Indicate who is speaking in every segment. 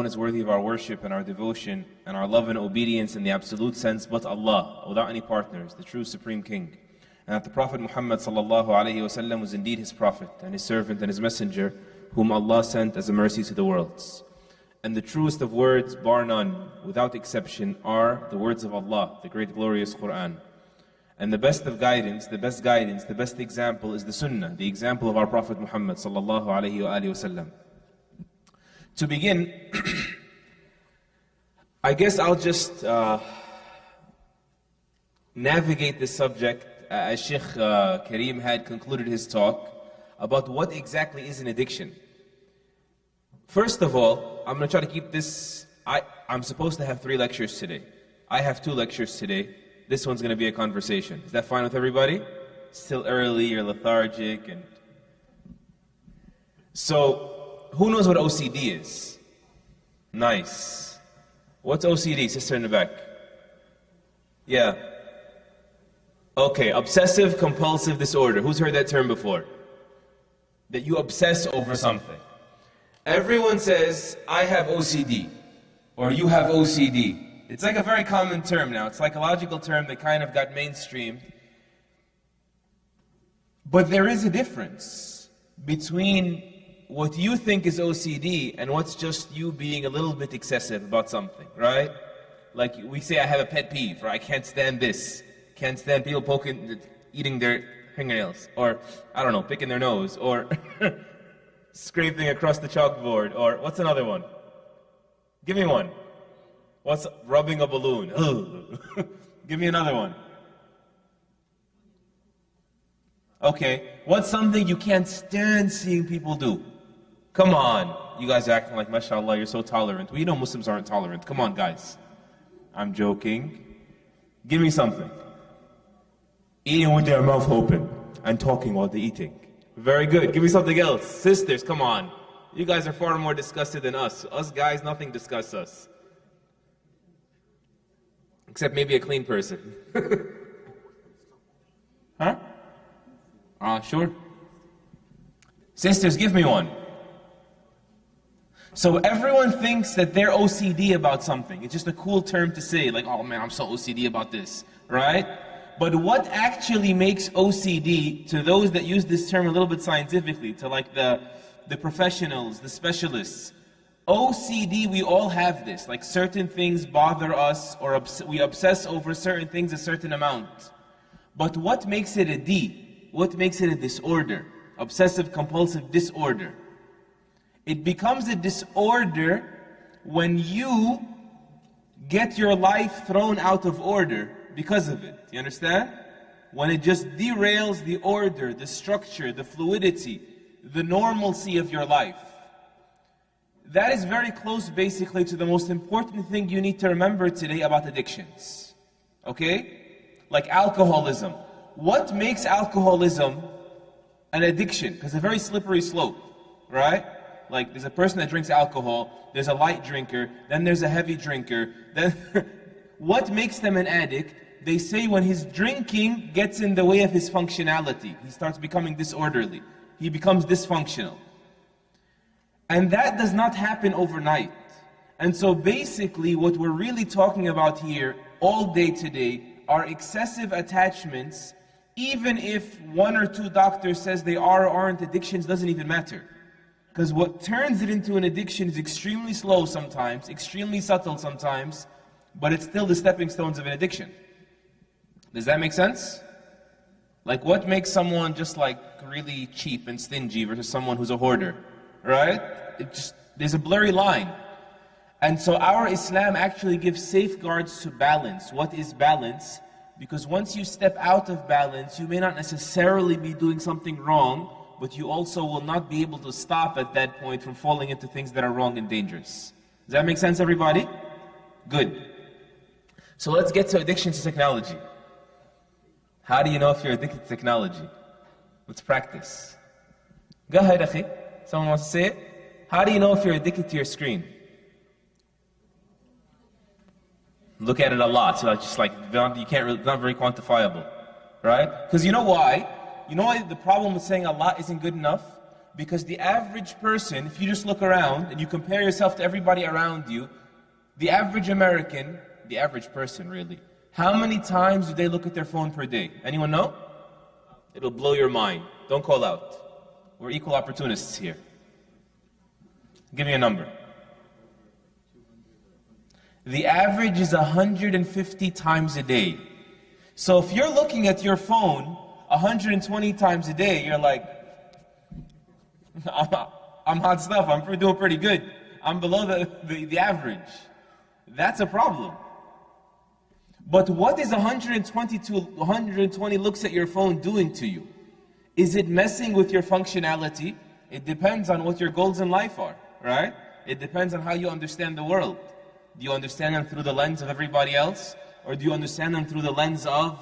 Speaker 1: one is worthy of our worship and our devotion and our love and obedience in the absolute sense but Allah, without any partners, the true Supreme King. And that the Prophet Muhammad sallallahu alaihi wasallam was indeed his prophet and his servant and his messenger, whom Allah sent as a mercy to the worlds. And the truest of words, bar none, without exception, are the words of Allah, the great glorious Quran. And the best of guidance, the best example is the Sunnah, the example of our Prophet Muhammad sallallahu alaihi wasallam. To begin, I guess I'll just navigate this subject as Sheikh Kareem had concluded his talk about what exactly is an addiction. First of all, I'm going to try to keep this, I'm supposed to have 3 lectures today. I have 2 lectures today. This one's going to be a conversation. Is that fine with everybody? Still early, you're lethargic, and so who knows what OCD is? Nice. What's OCD, sister in the back? Yeah. Okay, obsessive compulsive disorder. Who's heard that term before? That you obsess over something. Everyone says, I have OCD, or you have OCD. It's like a very common term now. It's a psychological term that kind of got mainstreamed. But there is a difference between what you think is OCD and what's just you being a little bit excessive about something, right? Like we say, I have a pet peeve, or I can't stand this. Can't stand people eating their fingernails, or, I don't know, picking their nose, or scraping across the chalkboard, or what's another one? Give me one. What's rubbing a balloon? Give me another one. Okay, what's something you can't stand seeing people do? Come on. You guys are acting like, mashallah, you're so tolerant. Well, you know Muslims aren't tolerant. Come on, guys. I'm joking. Give me something. Eating with their mouth open and talking while they're eating. Very good. Give me something else. Sisters, come on. You guys are far more disgusted than us. Us guys, nothing disgusts us. Except maybe a clean person. Huh? Sure. Sisters, give me one. So everyone thinks that they're OCD about something. It's just a cool term to say, like, oh man, I'm so OCD about this, right? But what actually makes OCD, to those that use this term a little bit scientifically, to like the professionals, the specialists, OCD, we all have this, like certain things bother us, or we obsess over certain things a certain amount. But what makes it a D? What makes it a disorder? Obsessive compulsive disorder. It becomes a disorder when you get your life thrown out of order because of it. You understand? When it just derails the order, the structure, the fluidity, the normalcy of your life. That is very close basically to the most important thing you need to remember today about addictions. Okay? Like alcoholism. What makes alcoholism an addiction? Because it's a very slippery slope, right? Like there's a person that drinks alcohol, there's a light drinker, then there's a heavy drinker. Then what makes them an addict? They say when his drinking gets in the way of his functionality, he starts becoming disorderly. He becomes dysfunctional. And that does not happen overnight. And so basically what we're really talking about here all day today are excessive attachments. Even if 1 or 2 doctors says they are or aren't addictions, doesn't even matter. Because what turns it into an addiction is extremely slow sometimes, extremely subtle sometimes, but it's still the stepping stones of an addiction. Does that make sense? Like what makes someone just like really cheap and stingy versus someone who's a hoarder, right? There's a blurry line. And so our Islam actually gives safeguards to balance. What is balance? Because once you step out of balance, you may not necessarily be doing something wrong, but you also will not be able to stop at that point from falling into things that are wrong and dangerous. Does that make sense, everybody? Good. So let's get to addiction to technology. How do you know if you're addicted to technology? Let's practice. Go ahead, akhi. Someone wants to say it? How do you know if you're addicted to your screen? Look at it a lot, so it's just like, you can't really, not very quantifiable, right? Because you know why? You know why the problem with saying a lot isn't good enough? Because the average person, if you just look around and you compare yourself to everybody around you, the average American, the average person really, how many times do they look at their phone per day? Anyone know? It'll blow your mind. Don't call out. We're equal opportunists here. Give me a number. The average is 150 times a day. So if you're looking at your phone 120 times a day, you're like, I'm hot stuff, I'm doing pretty good. I'm below the average. That's a problem. But what is 120 looks at your phone doing to you? Is it messing with your functionality? It depends on what your goals in life are, right? It depends on how you understand the world. Do you understand them through the lens of everybody else? Or do you understand them through the lens of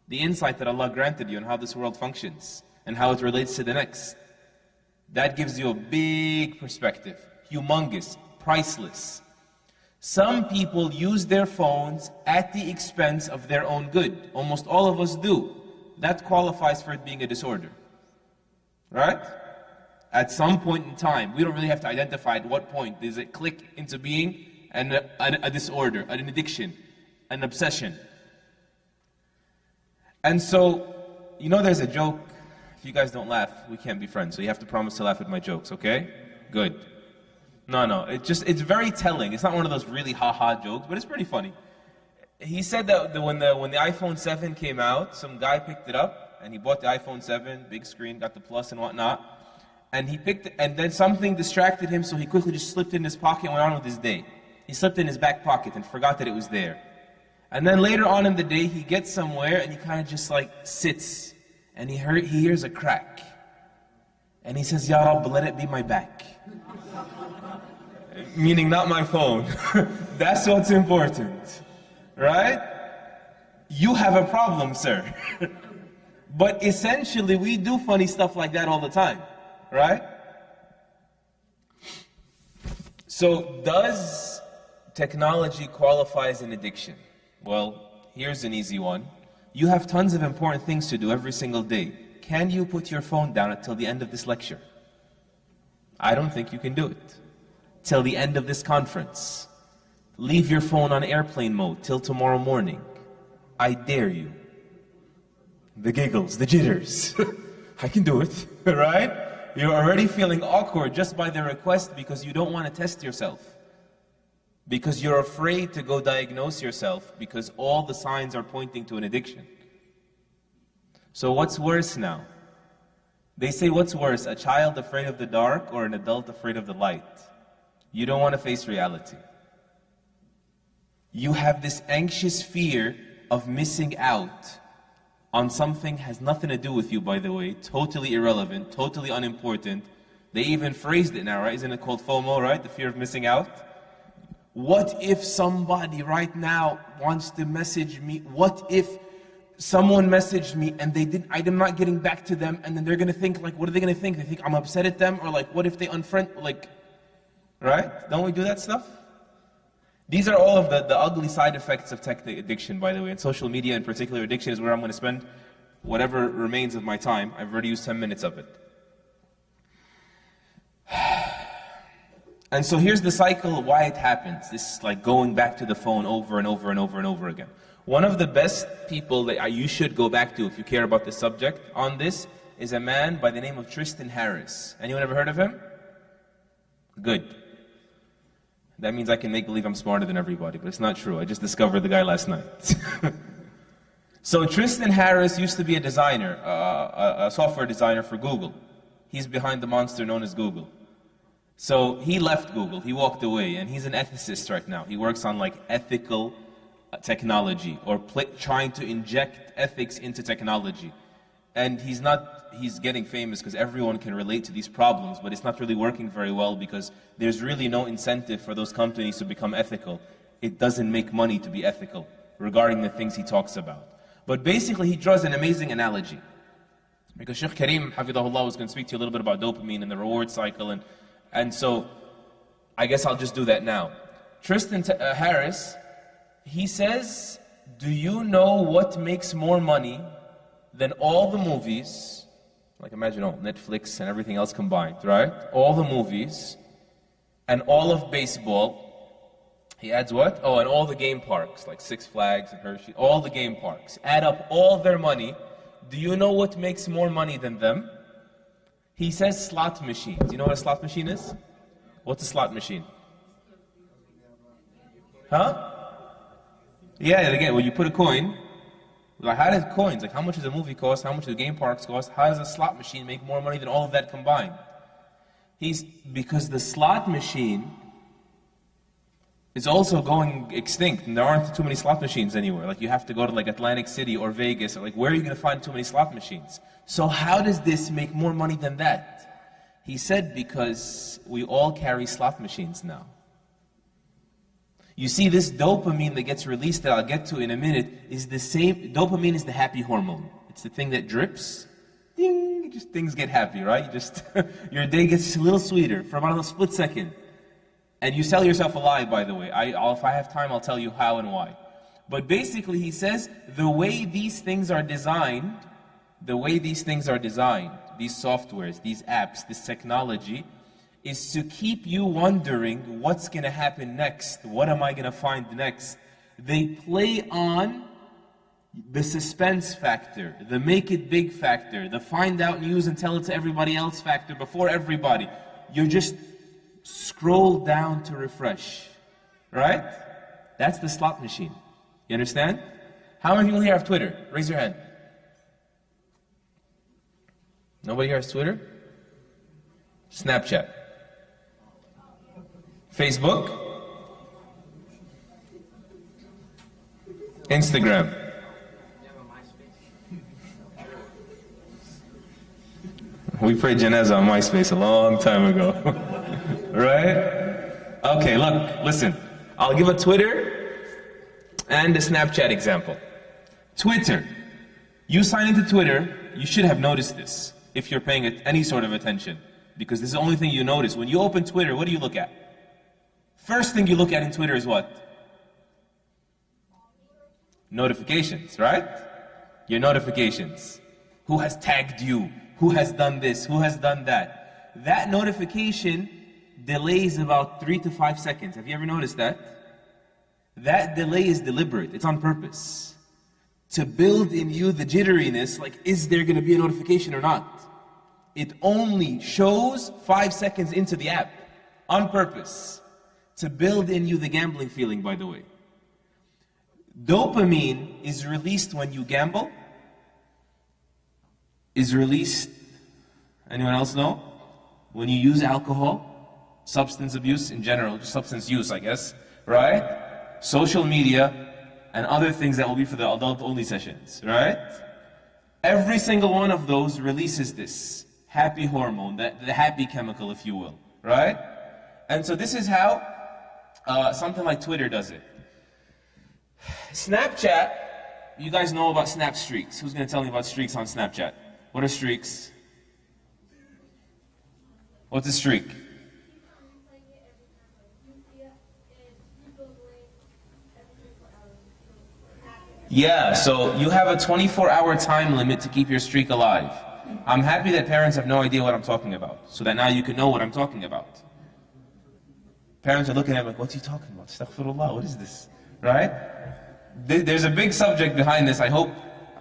Speaker 1: the insight that Allah granted you and how this world functions and how it relates to the next? That gives you a big perspective, humongous, priceless. Some people use their phones at the expense of their own good. Almost all of us do. That qualifies for it being a disorder. Right? At some point in time, we don't really have to identify at what point does it click into being a disorder, an addiction, an obsession. And so, you know there's a joke. If you guys don't laugh, we can't be friends. So you have to promise to laugh at my jokes, okay? Good. No, it's very telling. It's not one of those really ha-ha jokes, but it's pretty funny. He said that when the iPhone 7 came out, some guy picked it up, and he bought the iPhone 7, big screen, got the plus and whatnot, and he picked it, and then something distracted him, so he quickly just slipped it in his pocket and went on with his day. He slipped it in his back pocket and forgot that it was there. And then later on in the day, he gets somewhere, and he kind of just like sits, and he hears a crack. And he says, Ya Rabb, let it be my back. Meaning not my phone. That's what's important. Right? You have a problem, sir. But essentially, we do funny stuff like that all the time. Right? So, does technology qualify as an addiction? Well, here's an easy one. You have tons of important things to do every single day. Can you put your phone down until the end of this lecture? I don't think you can do it. Till the end of this conference. Leave your phone on airplane mode till tomorrow morning. I dare you. The giggles, the jitters. I can do it, right? You're already feeling awkward just by the request because you don't want to test yourself. Because you're afraid to go diagnose yourself because all the signs are pointing to an addiction. So what's worse now? They say what's worse, a child afraid of the dark or an adult afraid of the light? You don't want to face reality. You have this anxious fear of missing out on something has nothing to do with you, by the way, totally irrelevant, totally unimportant. They even phrased it now, right? Isn't it called FOMO, right? The fear of missing out. What if somebody right now wants to message me? What if someone messaged me and I'm not getting back to them, and then they're going to think, like, what are they going to think? They think I'm upset at them? Or like, what if they unfriend, like, right? Don't we do that stuff? These are all of the ugly side effects of tech addiction, by the way. And social media in particular, addiction is where I'm going to spend whatever remains of my time. I've already used 10 minutes of it. And so here's the cycle of why it happens. This like going back to the phone over and over and over and over again. One of the best people that you should go back to if you care about this subject on this is a man by the name of Tristan Harris. Anyone ever heard of him? Good. That means I can make believe I'm smarter than everybody, but it's not true. I just discovered the guy last night. So Tristan Harris used to be a designer, a software designer for Google. He's behind the monster known as Google. So he left Google, he walked away, and he's an ethicist right now. He works on like ethical technology, or trying to inject ethics into technology. And he's getting famous because everyone can relate to these problems, but it's not really working very well because there's really no incentive for those companies to become ethical. It doesn't make money to be ethical regarding the things he talks about. But basically he draws an amazing analogy. Because Sheikh Kareem, Hafidahullah, was going to speak to you a little bit about dopamine and the reward cycle, and so I guess I'll just do that now. Tristan Harris, he says, do you know what makes more money than all the movies, Like imagine all Netflix and everything else combined, right? All the movies and all of baseball. He adds what? Oh, and all the game parks, like Six Flags and Hershey, all the game parks. Add up all their money. Do you know what makes more money than them? He says slot machines. You know what a slot machine is? What's a slot machine? Huh? Yeah, again, when you put a coin, like how does coins, like how much does a movie cost, how much do the game parks cost, how does a slot machine make more money than all of that combined? Because the slot machine is also going extinct, and there aren't too many slot machines anywhere. Like you have to go to like Atlantic City or Vegas, or like where are you going to find too many slot machines? So how does this make more money than that? He said because we all carry slot machines now. You see, this dopamine that gets released that I'll get to in a minute is the same. Dopamine is the happy hormone. It's the thing that drips. Ding, just things get happy, right? Your day gets a little sweeter for about a split second. And you sell yourself a lie, by the way. If I have time, I'll tell you how and why. But basically, he says, the way these things are designed, these softwares, these apps, this technology, is to keep you wondering what's going to happen next. What am I going to find next? They play on the suspense factor, the make it big factor, the find out news and tell it to everybody else factor before everybody. You just scroll down to refresh, right? That's the slot machine. You understand? How many people here have Twitter? Raise your hand. Nobody here has Twitter? Snapchat. Facebook? Instagram? We prayed Janazah on MySpace a long time ago. Right? Okay, look, listen. I'll give a Twitter and a Snapchat example. Twitter. You sign into Twitter, you should have noticed this if you're paying any sort of attention. Because this is the only thing you notice. When you open Twitter, what do you look at? First thing you look at in Twitter is what? Notifications, right? Your notifications. Who has tagged you? Who has done this? Who has done that? That notification delays about 3 to 5 seconds. Have you ever noticed that? That delay is deliberate. It's on purpose. To build in you the jitteriness, like, is there going to be a notification or not? It only shows 5 seconds into the app. On purpose. To build in you the gambling feeling, by the way. Dopamine is released when you gamble. Is released, anyone else know? When you use alcohol, substance abuse in general, just substance use, I guess, right? Social media, and other things that will be for the adult-only sessions, right? Every single one of those releases this happy hormone, the happy chemical, if you will, right? And so this is how something like Twitter does it. Snapchat, you guys know about Snap streaks. Who's going to tell me about streaks on Snapchat? What are streaks? What's a streak? Yeah, so you have a 24-hour time limit to keep your streak alive. I'm happy that parents have no idea what I'm talking about, so that now you can know what I'm talking about. Parents are looking at me like, what's he talking about? Astaghfirullah, what is this? Right? There's a big subject behind this. I hope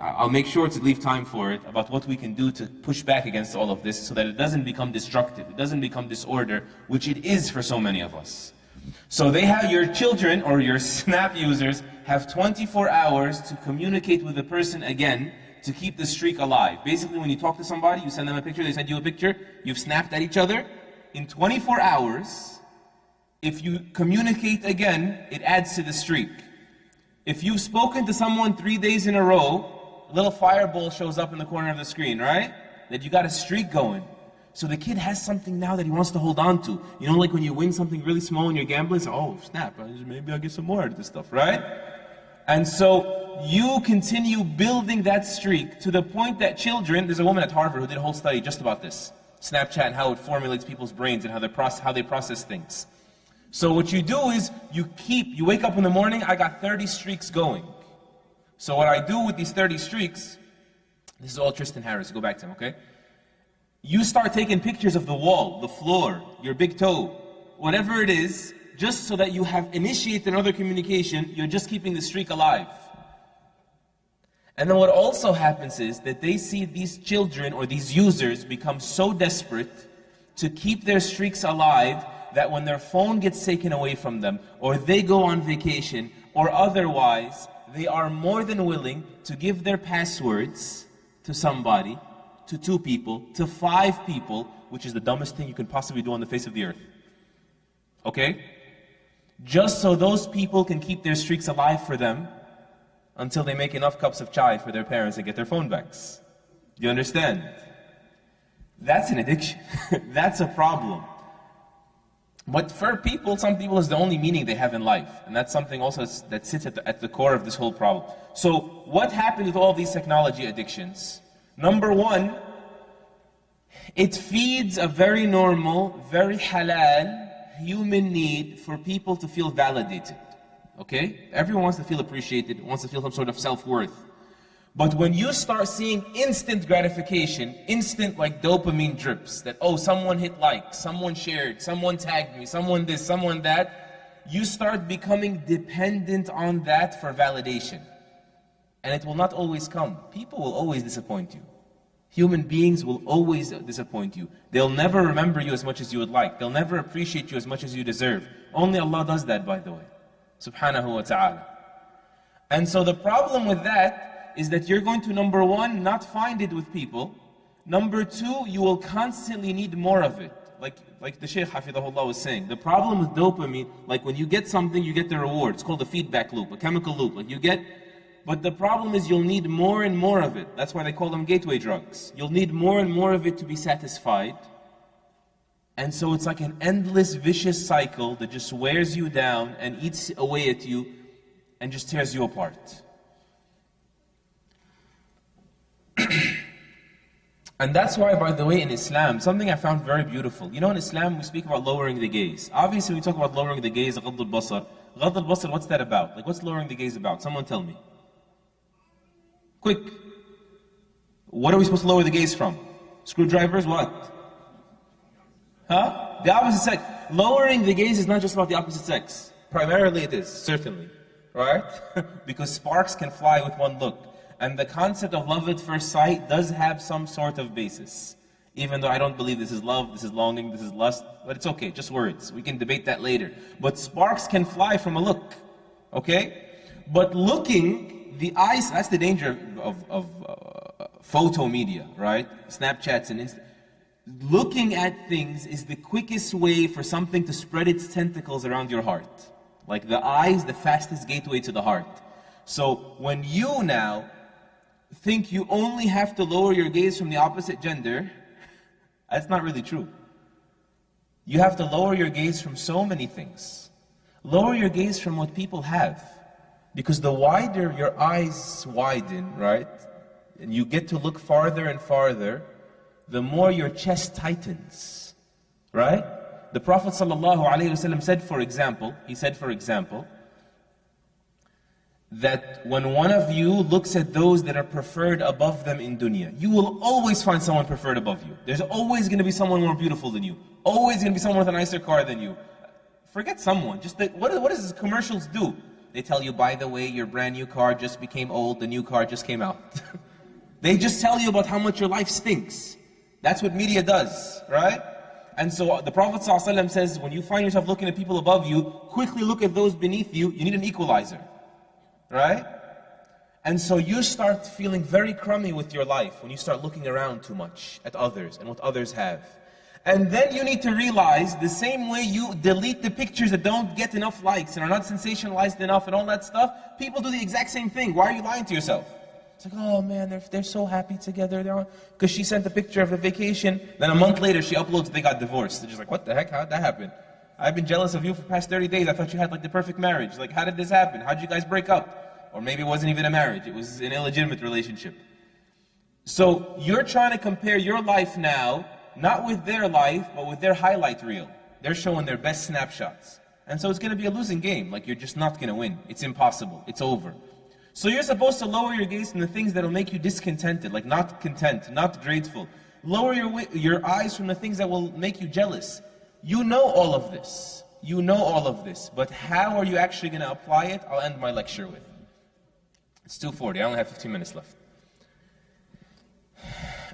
Speaker 1: I'll make sure to leave time for it, about what we can do to push back against all of this so that it doesn't become destructive, it doesn't become disorder, which it is for so many of us. So they have, your children or your Snap users have 24 hours to communicate with the person again to keep the streak alive. Basically, when you talk to somebody, you send them a picture, they send you a picture, you've snapped at each other. In 24 hours, if you communicate again, it adds to the streak. If you've spoken to someone 3 days in a row, a little fireball shows up in the corner of the screen, right? That you got a streak going. So the kid has something now that he wants to hold on to. You know, like when you win something really small and you're gambling, so, oh, snap, maybe I'll get some more out of this stuff, right? And so you continue building that streak to the point that children, there's a woman at Harvard who did a whole study just about this, Snapchat and how it formulates people's brains and how they process things. So what you do is, you wake up in the morning, I got 30 streaks going. So what I do with these 30 streaks, this is all Tristan Harris, go back to him, okay? You start taking pictures of the wall, the floor, your big toe, whatever it is, just so that you have initiated another communication, you're just keeping the streak alive. And then what also happens is that they see these children or these users become so desperate to keep their streaks alive that when their phone gets taken away from them, or they go on vacation, or otherwise, they are more than willing to give their passwords to somebody, to 2 people, to 5 people, which is the dumbest thing you can possibly do on the face of the earth. Okay? Just so those people can keep their streaks alive for them until they make enough cups of chai for their parents and get their phone backs. You understand? That's an addiction. That's a problem. But for people, some people, it's the only meaning they have in life. And that's something also that sits at the core of this whole problem. So what happened with all these technology addictions? Number one, it feeds a very normal, very halal human need for people to feel validated. Okay? Everyone wants to feel appreciated, wants to feel some sort of self-worth. But when you start seeing instant gratification, instant like dopamine drips, that oh, someone hit like, someone shared, someone tagged me, someone this, someone that, you start becoming dependent on that for validation. And it will not always come. People will always disappoint you. Human beings will always disappoint you. They'll never remember you as much as you would like. They'll never appreciate you as much as you deserve. Only Allah does that, by the way. Subhanahu wa ta'ala. And so the problem with that is that you're going to, number one, not find it with people. Number two, you will constantly need more of it. Like the Shaykh Hafidahullah was saying, the problem with dopamine, like when you get something, you get the reward. It's called a feedback loop, a chemical loop. Like you get, but the problem is you'll need more and more of it. That's why they call them gateway drugs. You'll need more and more of it to be satisfied. And so it's like an endless vicious cycle that just wears you down and eats away at you and just tears you apart. And that's why, by the way, in Islam, something I found very beautiful. You know, in Islam, we speak about lowering the gaze. Obviously, we talk about lowering the gaze, غض البصر. غض البصر, what's that about? Like, what's lowering the gaze about? Someone tell me. Quick. What are we supposed to lower the gaze from? Screwdrivers, what? Huh? The opposite sex. Lowering the gaze is not just about the opposite sex. Primarily it is, certainly. Right? Because sparks can fly with one look. And the concept of love at first sight does have some sort of basis. Even though I don't believe this is love, this is longing, this is lust. But it's okay, just words. We can debate that later. But sparks can fly from a look. Okay? But looking, the eyes, that's the danger of photo media, right? Snapchats and Insta. Looking at things is the quickest way for something to spread its tentacles around your heart. Like the eye is the fastest gateway to the heart. So when you now think you only have to lower your gaze from the opposite gender, that's not really true. You have to lower your gaze from so many things. Lower your gaze from what people have. Because the wider your eyes widen, right, and you get to look farther and farther, the more your chest tightens, right? The Prophet ﷺ said, for example, that when one of you looks at those that are preferred above them in dunya, you will always find someone preferred above you. There's always going to be someone more beautiful than you. Always going to be someone with a nicer car than you. Forget someone. Just that, what does these commercials do? They tell you, by the way, your brand new car just became old, the new car just came out. They just tell you about how much your life stinks. That's what media does, right? And so the Prophet ﷺ says, when you find yourself looking at people above you, quickly look at those beneath you. You need an equalizer. Right? And so you start feeling very crummy with your life when you start looking around too much at others and what others have. And then you need to realize the same way you delete the pictures that don't get enough likes and are not sensationalized enough and all that stuff, people do the exact same thing. Why are you lying to yourself? It's like, oh man, they're so happy together. Because she sent a picture of a vacation, then a month later she uploads they got divorced. They're just like, what the heck, how'd that happen? I've been jealous of you for the past 30 days. I thought you had like the perfect marriage. Like, how did this happen? How'd you guys break up? Or maybe it wasn't even a marriage. It was an illegitimate relationship. So you're trying to compare your life now, not with their life, but with their highlight reel. They're showing their best snapshots. And so it's going to be a losing game. Like, you're just not going to win. It's impossible. It's over. So you're supposed to lower your gaze from the things that will make you discontented, like not content, not grateful. Lower your eyes from the things that will make you jealous. You know all of this. You know all of this. But how are you actually going to apply it? I'll end my lecture with. It's 2:40. I only have 15 minutes left.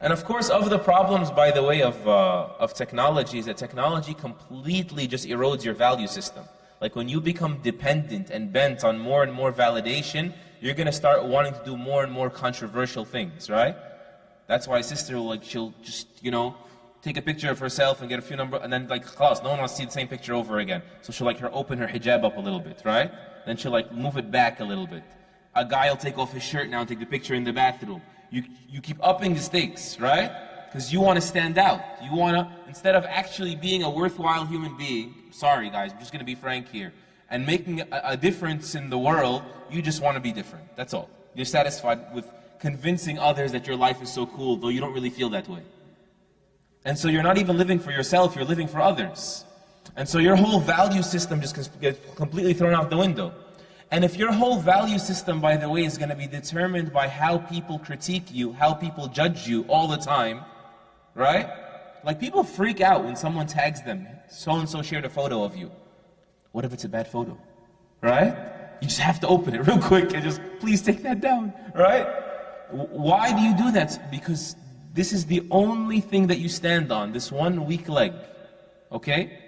Speaker 1: And of course, of the problems, by the way, of technology, is that technology completely just erodes your value system. Like when you become dependent and bent on more and more validation, you're going to start wanting to do more and more controversial things, right? That's why sister, she'll just, take a picture of herself and get a few numbers, and then khalas, no one wants to see the same picture over again. So she'll open her hijab up a little bit, right? Then she'll move it back a little bit. A guy will take off his shirt now and take the picture in the bathroom. You keep upping the stakes, right? Because you want to stand out. You want to, instead of actually being a worthwhile human being, sorry guys, I'm just going to be frank here, and making a difference in the world, you just want to be different. That's all. You're satisfied with convincing others that your life is so cool, though you don't really feel that way. And so you're not even living for yourself, you're living for others. And so your whole value system just gets completely thrown out the window. And if your whole value system, by the way, is going to be determined by how people critique you, how people judge you all the time, right? Like people freak out when someone tags them, so-and-so shared a photo of you. What if it's a bad photo, right? You just have to open it real quick and just, please take that down, right? Why do you do that? Because this is the only thing that you stand on, this one weak leg, okay?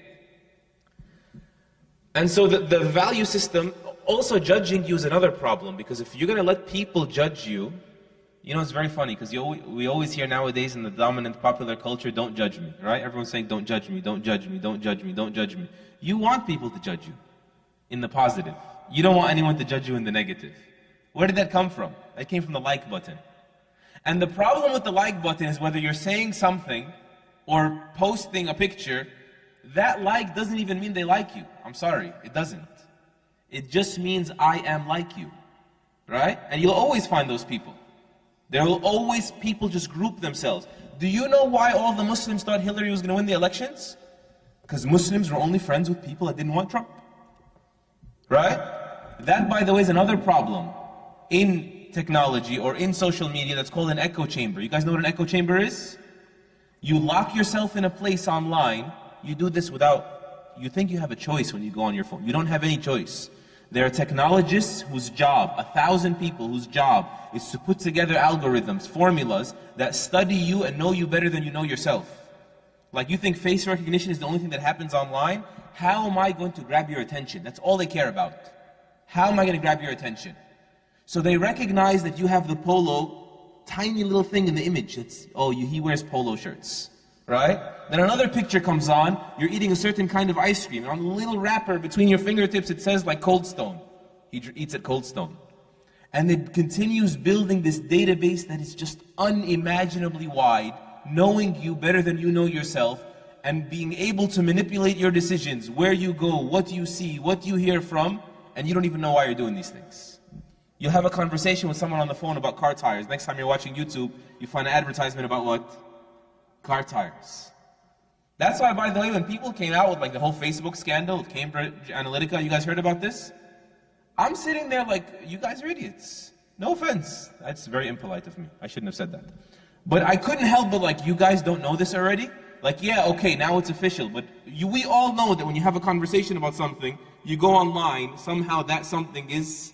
Speaker 1: And so the value system, also judging you is another problem, because if you're going to let people judge you, it's very funny, because we always hear nowadays in the dominant popular culture, don't judge me, right? Everyone's saying, don't judge me, don't judge me, don't judge me, don't judge me. You want people to judge you in the positive. You don't want anyone to judge you in the negative. Where did that come from? That came from the like button. And the problem with the like button is whether you're saying something or posting a picture, that like doesn't even mean they like you. I'm sorry, it doesn't. It just means I am like you, right? And you'll always find those people. There will always people just group themselves. Do you know why all the Muslims thought Hillary was going to win the elections? Because Muslims were only friends with people that didn't want Trump, right? That, by the way, is another problem in technology or in social media that's called an echo chamber. You guys know what an echo chamber is? You lock yourself in a place online. You do this you think you have a choice when you go on your phone. You don't have any choice. There are technologists whose job, 1,000 people whose job is to put together algorithms, formulas that study you and know you better than you know yourself. Like you think face recognition is the only thing that happens online? How am I going to grab your attention? That's all they care about. How am I going to grab your attention? So they recognize that you have the polo, tiny little thing in the image. It's, he wears polo shirts, right? Then another picture comes on, you're eating a certain kind of ice cream, and on the little wrapper between your fingertips it says Cold Stone. He eats at Cold Stone. And it continues building this database that is just unimaginably wide, knowing you better than you know yourself, and being able to manipulate your decisions, where you go, what you see, what you hear from, and you don't even know why you're doing these things. You have a conversation with someone on the phone about car tires. Next time you're watching YouTube, you find an advertisement about what? Car tires. That's why, by the way, when people came out with the whole Facebook scandal with Cambridge Analytica, you guys heard about this? I'm sitting there you guys are idiots. No offense. That's very impolite of me. I shouldn't have said that. But I couldn't help but you guys don't know this already? Yeah, okay, now it's official. But we all know that when you have a conversation about something, you go online, somehow that something is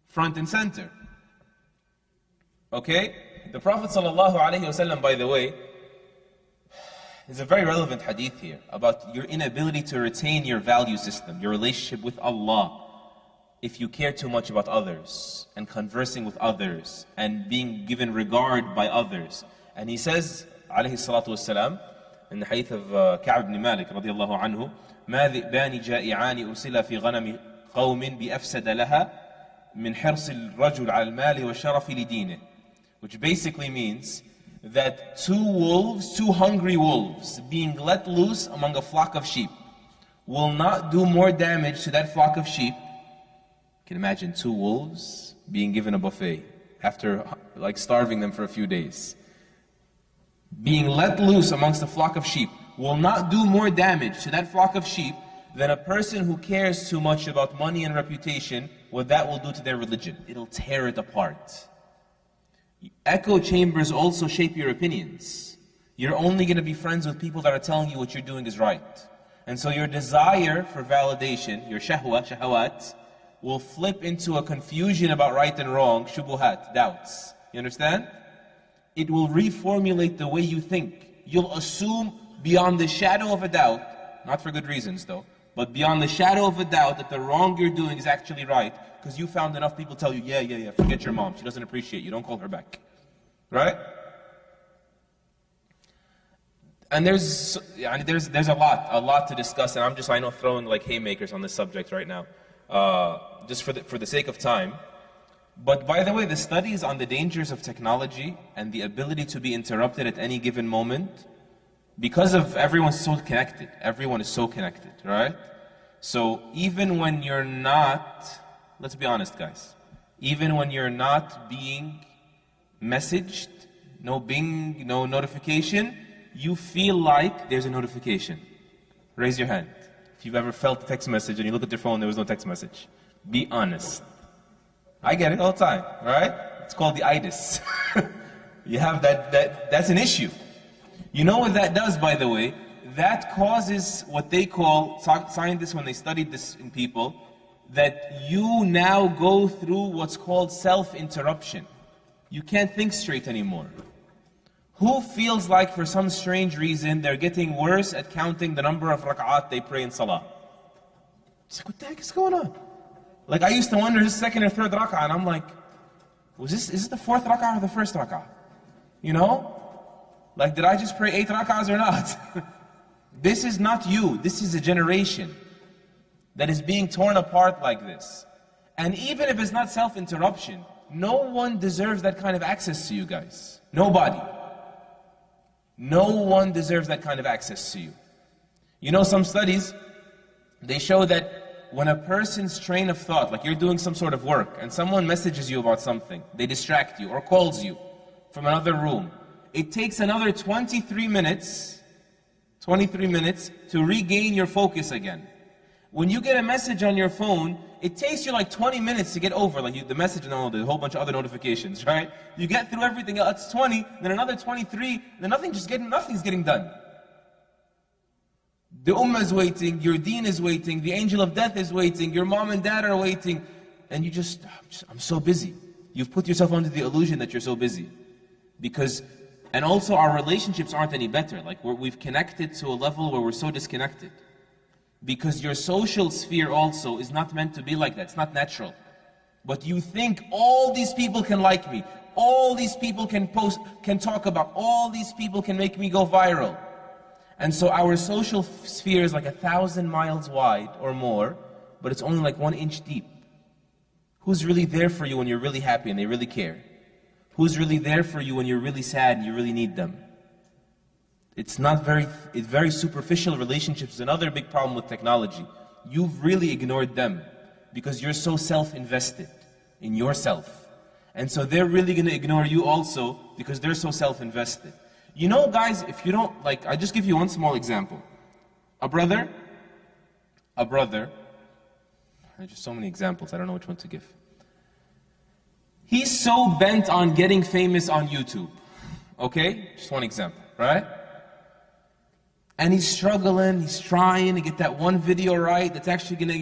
Speaker 1: front and center. Okay? The Prophet ﷺ, by the way, is a very relevant hadith here about your inability to retain your value system, your relationship with Allah, if you care too much about others and conversing with others and being given regard by others. And he says, alayhi salatu wassalam, in the hadith of Ka'b ibn Malik radiyallahu anhu, مَا ذِئْبَانِ جَائِعَانِ أُرْسِلَ فِي غَنَمِ قَوْمٍ بِأَفْسَدَ لَهَا مِنْ حِرْصِ الرَّجُلِ عَلى الْمَالِ وَالشَّرَفِ لِدِينِهِ, which basically means that two hungry wolves being let loose among a flock of sheep will not do more damage to that flock of sheep. You can imagine 2 wolves being given a buffet after starving them for a few days. Being let loose amongst a flock of sheep will not do more damage to that flock of sheep than a person who cares too much about money and reputation, what that will do to their religion. It'll tear it apart. Echo chambers also shape your opinions. You're only going to be friends with people that are telling you what you're doing is right. And so your desire for validation, your shahwat, will flip into a confusion about right and wrong, shubuhat, doubts. You understand? It will reformulate the way you think. You'll assume beyond the shadow of a doubt, not for good reasons though, but beyond the shadow of a doubt that the wrong you're doing is actually right, because you found enough people tell you, yeah, forget your mom, she doesn't appreciate you, don't call her back. Right? And there's a lot to discuss, and I know throwing like haymakers on this subject right now, just for the sake of time. But by the way, the studies on the dangers of technology and the ability to be interrupted at any given moment, because of everyone's so connected, everyone is so connected, right? So even when you're not, let's be honest guys, even when you're not being messaged, no bing, no notification, you feel like there's a notification. Raise your hand if you've ever felt a text message and you look at your phone, there was no text message. Be honest. I get it all the time, right? It's called the itis. You have that's an issue. You know what that does, by the way? That causes what they call, scientists when they studied this in people, that you now go through what's called self-interruption. You can't think straight anymore. Who feels like for some strange reason they're getting worse at counting the number of rak'at they pray in salah? It's like, what the heck is going on? Like I used to wonder, is this second or third rak'ah? And I'm like, is this the fourth rak'ah or the first rak'ah? You know? Like, did I just pray 8 rak'ahs or not? This is not you. This is a generation that is being torn apart like this. And even if it's not self-interruption, no one deserves that kind of access to you guys. Nobody. No one deserves that kind of access to you. You know, some studies, they show that when a person's train of thought, like you're doing some sort of work, and someone messages you about something, they distract you or calls you from another room, it takes another 23 minutes to regain your focus again. When you get a message on your phone, it takes you like 20 minutes to get over, like the message and all, the whole bunch of other notifications, right? You get through everything else, it's 20, then another 23, then nothing's getting done. The ummah is waiting, your deen is waiting, the angel of death is waiting, your mom and dad are waiting, and I'm so busy. You've put yourself under the illusion that you're so busy. And also our relationships aren't any better. Like we've connected to a level where we're so disconnected. Because your social sphere also is not meant to be like that. It's not natural. But you think all these people can like me. All these people can post, can talk about. All these people can make me go viral. And so our social sphere is like 1,000 miles wide or more, but it's only like 1 inch deep. Who's really there for you when you're really happy and they really care? Who's really there for you when you're really sad and you really need them? It's very superficial relationships is another big problem with technology. You've really ignored them because you're so self-invested in yourself. And so they're really going to ignore you also because they're so self-invested. You know, guys, if you don't, like, I just give you one small example. A brother, there's just so many examples, I don't know which one to give. He's so bent on getting famous on YouTube. Okay? Just one example, right? And he's struggling, he's trying to get that one video right that's actually gonna,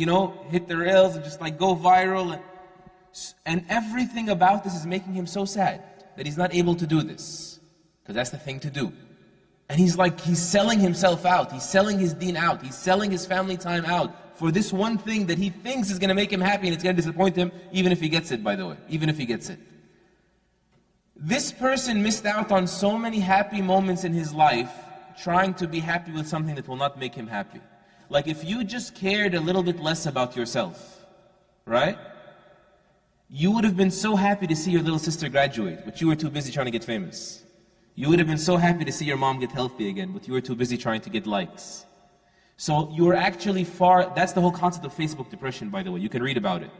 Speaker 1: hit the rails and just like go viral. And everything about this is making him so sad that he's not able to do this. Because that's the thing to do. And he's selling himself out, he's selling his deen out, he's selling his family time out for this one thing that he thinks is gonna make him happy, and it's gonna disappoint him, even if he gets it, by the way, even if he gets it. This person missed out on so many happy moments in his life trying to be happy with something that will not make him happy. Like if you just cared a little bit less about yourself, right? You would have been so happy to see your little sister graduate, but you were too busy trying to get famous. You would have been so happy to see your mom get healthy again, but you were too busy trying to get likes. So you were actually that's the whole concept of Facebook depression, by the way. You can read about it.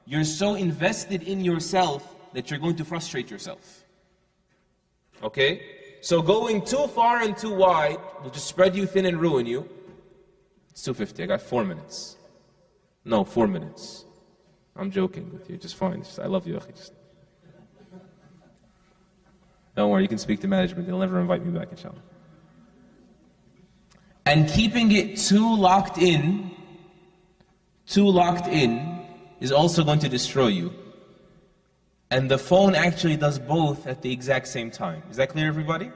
Speaker 1: You're so invested in yourself that you're going to frustrate yourself. Okay? So going too far and too wide will just spread you thin and ruin you. It's 2:50, I got 4 minutes. No, 4 minutes. I'm joking with you, just fine. I love you, akhi. Don't worry, you can speak to management. They'll never invite me back, inshallah. And keeping it too locked in is also going to destroy you. And the phone actually does both at the exact same time. Is that clear, everybody?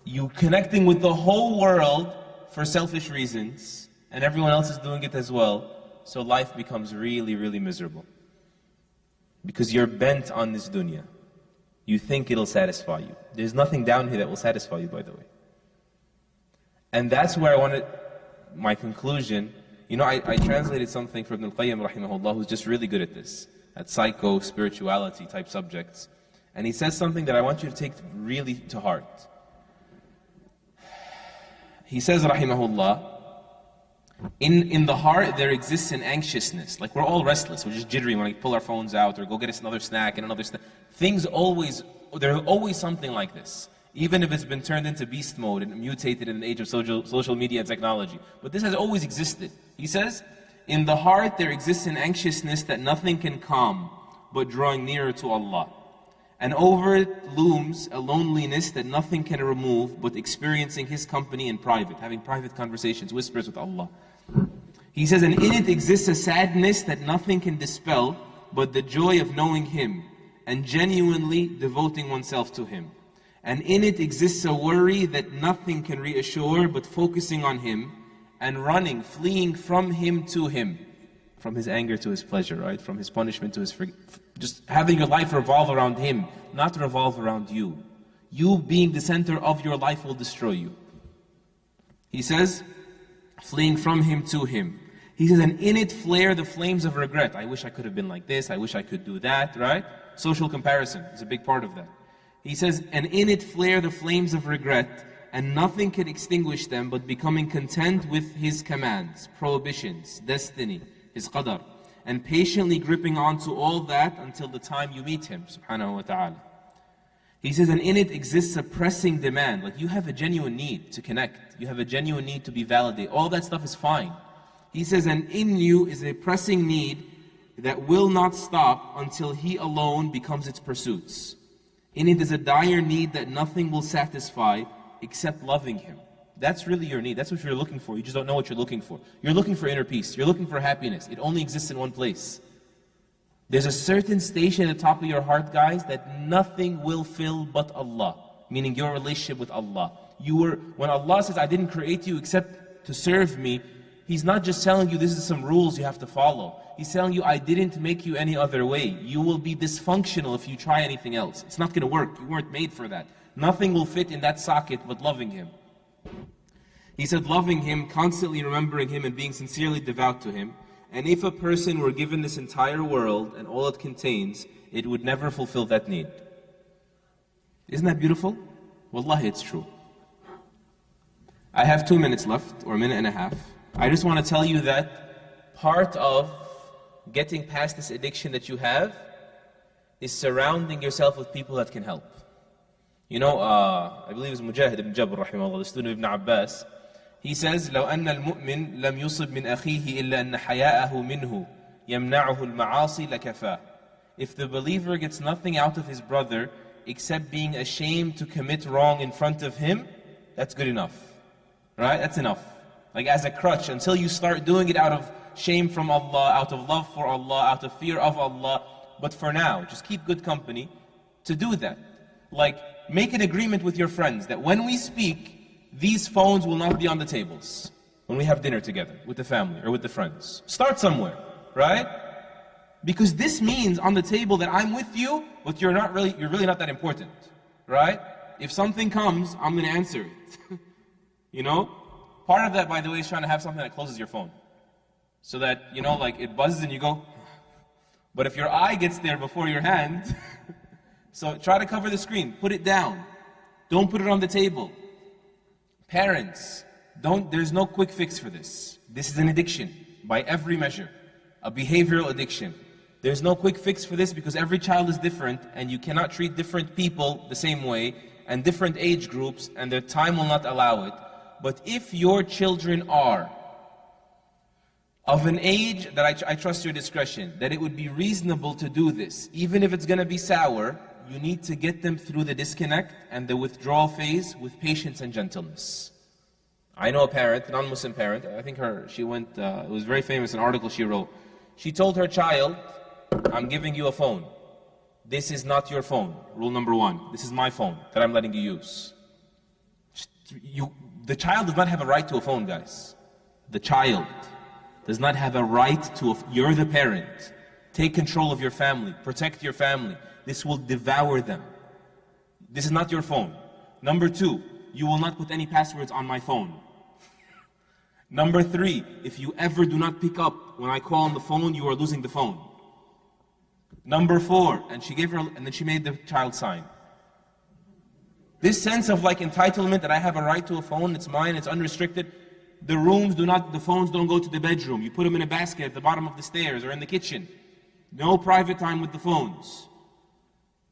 Speaker 1: You connecting with the whole world for selfish reasons, and everyone else is doing it as well, so life becomes really, really miserable. Because you're bent on this dunya. You think it'll satisfy you. There's nothing down here that will satisfy you, by the way. And that's where I wanted my conclusion. You know, I translated something from Ibn al-Qayyim rahimahullah, who's just really good at this, at psycho, spirituality type subjects. And he says something that I want you to take really to heart. He says, rahimahullah, in the heart there exists an anxiousness. Like we're all restless, we're just jittery when we pull our phones out or go get us another snack and another snack. There's always something like this. Even if it's been turned into beast mode and mutated in the age of social media and technology. But this has always existed. He says, in the heart there exists an anxiousness that nothing can calm but drawing nearer to Allah. And over it looms a loneliness that nothing can remove but experiencing His company in private, having private conversations, whispers with Allah. He says, and in it exists a sadness that nothing can dispel but the joy of knowing Him and genuinely devoting oneself to Him. And in it exists a worry that nothing can reassure but focusing on Him and running, fleeing from Him to Him. From His anger to His pleasure, right? From His punishment to His just having your life revolve around Him, not revolve around you. You being the center of your life will destroy you. He says, fleeing from Him to Him. He says, and in it flare the flames of regret. I wish I could have been like this, I wish I could do that, right? Social comparison is a big part of that. He says, and in it flare the flames of regret, and nothing can extinguish them but becoming content with His commands, prohibitions, destiny, His qadar, and patiently gripping on to all that until the time you meet Him, subhanahu wa ta'ala. He says, and in it exists a pressing demand, like you have a genuine need to connect, you have a genuine need to be validated, all that stuff is fine. He says, and in you is a pressing need that will not stop until He alone becomes its pursuits. In it is a dire need that nothing will satisfy except loving Him. That's really your need. That's what you're looking for. You just don't know what you're looking for. You're looking for inner peace. You're looking for happiness. It only exists in one place. There's a certain station at the top of your heart, guys, that nothing will fill but Allah. Meaning your relationship with Allah. When Allah says, I didn't create you except to serve me, He's not just telling you this is some rules you have to follow. He's telling you, I didn't make you any other way. You will be dysfunctional if you try anything else. It's not going to work. You weren't made for that. Nothing will fit in that socket but loving Him. He said, loving Him, constantly remembering Him and being sincerely devout to Him. And if a person were given this entire world and all it contains, it would never fulfill that need. Isn't that beautiful? Wallahi, it's true. I have 2 minutes left, or a minute and a half. I just want to tell you that part of getting past this addiction that you have is surrounding yourself with people that can help. You know, I believe it's Mujahid ibn Jabr, rahimahullah, the student of Ibn Abbas. He says, لو أن المؤمن لم يصب من أخيه إلا أن حياءه منه يمنعه المعاصي لكفاه. If the believer gets nothing out of his brother except being ashamed to commit wrong in front of him, that's good enough. Right? That's enough. Like as a crutch, until you start doing it out of shame from Allah, out of love for Allah, out of fear of Allah. But for now, just keep good company to do that. Like, make an agreement with your friends that when we speak, these phones will not be on the tables. When we have dinner together, with the family or with the friends. Start somewhere, right? Because this means on the table that I'm with you, but you're really not that important, right? If something comes, I'm going to answer it. You know? Part of that, by the way, is trying to have something that closes your phone. So that, you know, like it buzzes and you go. But if your eye gets there before your hand, so try to cover the screen. Put it down. Don't put it on the table. Parents, there's no quick fix for this. This is an addiction by every measure. A behavioral addiction. There's no quick fix for this because every child is different and you cannot treat different people the same way and different age groups and their time will not allow it. But if your children are of an age that I trust your discretion, that it would be reasonable to do this, even if it's going to be sour, you need to get them through the disconnect and the withdrawal phase with patience and gentleness. I know a parent, a non-Muslim parent, I think she went, it was very famous, an article she wrote. She told her child, I'm giving you a phone. This is not your phone, rule number 1. This is my phone that I'm letting you use. The child does not have a right to a phone, guys. The child does not have a right to you're the parent. Take control of your family, protect your family. This will devour them. This is not your phone. Number 2, you will not put any passwords on my phone. Number 3, if you ever do not pick up when I call on the phone, you are losing the phone. Number 4, and then she made the child sign. This sense of like entitlement that I have a right to a phone, it's mine, it's unrestricted. The phones don't go to the bedroom. You put them in a basket at the bottom of the stairs or in the kitchen. No private time with the phones.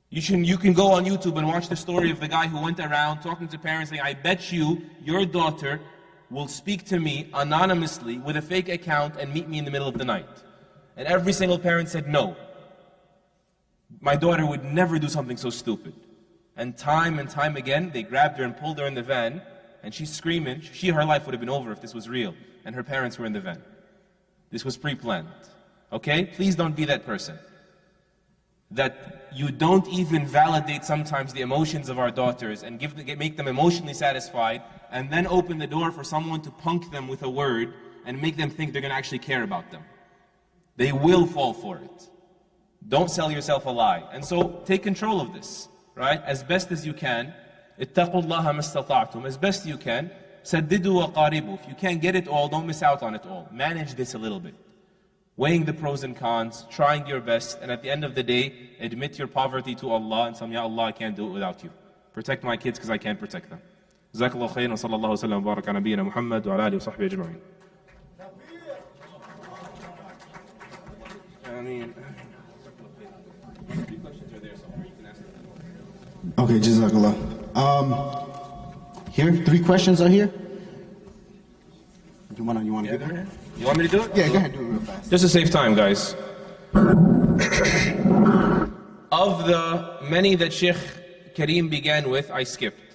Speaker 1: You can go on YouTube and watch the story of the guy who went around talking to parents saying, I bet you your daughter will speak to me anonymously with a fake account and meet me in the middle of the night. And every single parent said no. My daughter would never do something so stupid. And time again, they grabbed her and pulled her in the van, and she's screaming. Her life would have been over if this was real, and her parents were in the van. This was pre-planned. Okay? Please don't be that person. That you don't even validate sometimes the emotions of our daughters and make them emotionally satisfied, and then open the door for someone to punk them with a word and make them think they're going to actually care about them. They will fall for it. Don't sell yourself a lie. And so take control of this, right? As best as you can. اتقوا الله ما استطعتم. As best you can. سددوا وقاربوا. If you can't get it all, don't miss out on it all. Manage this a little bit. Weighing the pros and cons, trying your best, and at the end of the day, admit your poverty to Allah and say, Ya Allah, I can't do it without you. Protect my kids because I can't protect them. Jazakallahu khairan wa sallallahu wa sallam wa baraka nabiyyina Muhammad wa ala alihi wa sahbihi ajma'in.
Speaker 2: Okay, Jazakallah. Here, 3 questions are here. You want to do that?
Speaker 1: You want me to do it?
Speaker 2: Yeah, go ahead, do it real fast.
Speaker 1: Just to save time, guys. Of the many that Sheikh Kareem began with, I skipped.